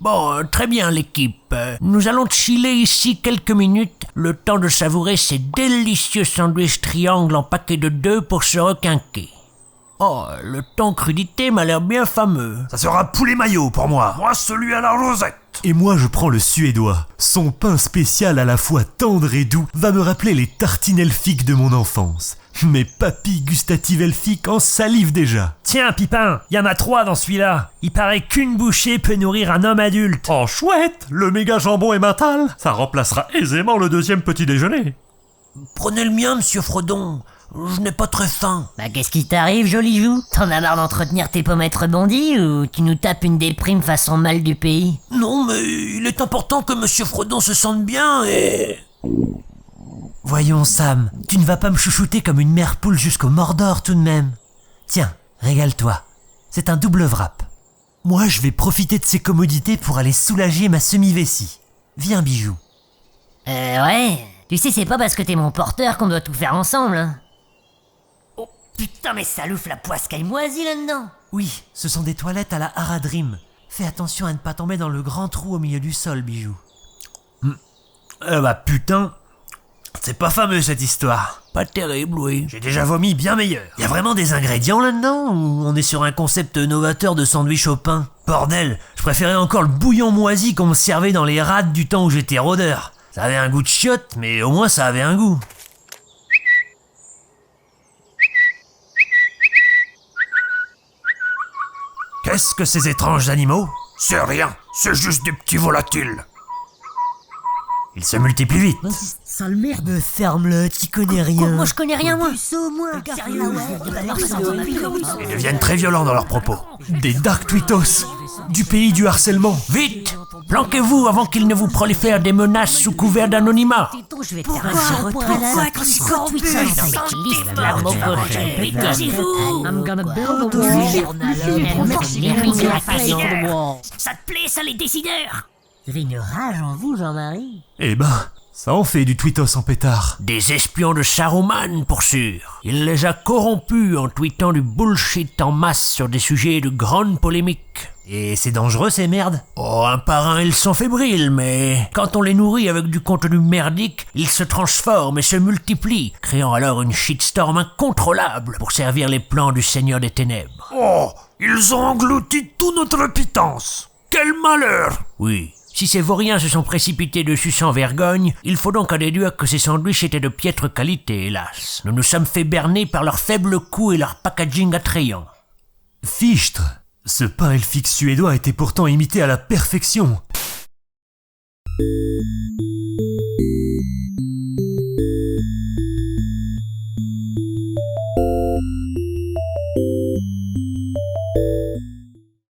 Bon, très bien l'équipe. Nous allons chiller ici quelques minutes, le temps de savourer ces délicieux sandwichs triangles en paquet de 2 pour se requinquer. Oh, le ton crudité m'a l'air bien fameux. Ça sera poulet mayo pour moi. Moi, celui à la rosette. Et moi je prends le suédois. Son pain spécial à la fois tendre et doux va me rappeler les tartines elfiques de mon enfance. Mes papilles gustatives elfiques en salivent déjà. Tiens, Pipin, y en a 3 dans celui-là. Il paraît qu'une bouchée peut nourrir un homme adulte. Oh chouette, le méga jambon emmental, ça remplacera aisément le 2e petit déjeuner. Prenez le mien, monsieur Frodon. Je n'ai pas très faim. Bah qu'est-ce qui t'arrive, joli jou? T'en as marre d'entretenir tes pommettes rebondies ou tu nous tapes une déprime façon mal du pays? Non, mais il est important que monsieur Frodon se sente bien et... Voyons Sam, tu ne vas pas me chouchouter comme une mère poule jusqu'au Mordor tout de même. Tiens, régale-toi. C'est un double wrap. Moi, je vais profiter de ces commodités pour aller soulager ma semi-vessie. Viens, bijou. Ouais. Tu sais, c'est pas parce que t'es mon porteur qu'on doit tout faire ensemble, hein. Oh putain, mais ça louffe la poiscaille moisie là-dedans. Oui, ce sont des toilettes à la Haradrim. Fais attention à ne pas tomber dans le grand trou au milieu du sol, bijou. Bah putain, c'est pas fameux cette histoire. Pas terrible, oui. J'ai déjà vomi bien meilleur. Y a vraiment des ingrédients là-dedans ou on est sur un concept novateur de sandwich au pain? Bordel, je préférais encore le bouillon moisi qu'on me servait dans les rades du temps où j'étais rôdeur. Ça avait un goût de chiotte, mais au moins ça avait un goût. Qu'est-ce que ces étranges animaux? C'est rien, c'est juste des petits volatiles. Ils se multiplient vite. Sale merde. Me ferme-le, t'y connais rien. Moi je connais rien, moi. Sérieux, Ils deviennent très violents dans leurs propos. Des Dark Twitos, du pays du harcèlement. Vite! Planquez-vous avant qu'il ne vous prolifère des menaces sous couvert d'anonymat. Je vais te faire un I'm gonna build a wall. Ça te plaît, ça, les décideurs? Vous avez une rage en vous, Jean-Marie? Eh ben, ça en fait du Twitos en pétard. Des espions de Saruman, pour sûr. Il les a corrompus en tweetant du bullshit en masse sur des sujets de grande polémique. Et c'est dangereux ces merdes? Oh, un par un, ils sont fébriles, mais quand on les nourrit avec du contenu merdique, ils se transforment et se multiplient, créant alors une shitstorm incontrôlable pour servir les plans du Seigneur des Ténèbres. Oh, ils ont englouti toute notre pitance. Quel malheur! Oui. Si ces vauriens se sont précipités dessus sans vergogne, il faut donc en déduire que ces sandwichs étaient de piètre qualité, hélas. Nous nous sommes fait berner par leur faible coût et leur packaging attrayant. Fichtre, ce pain elfique suédois était pourtant imité à la perfection.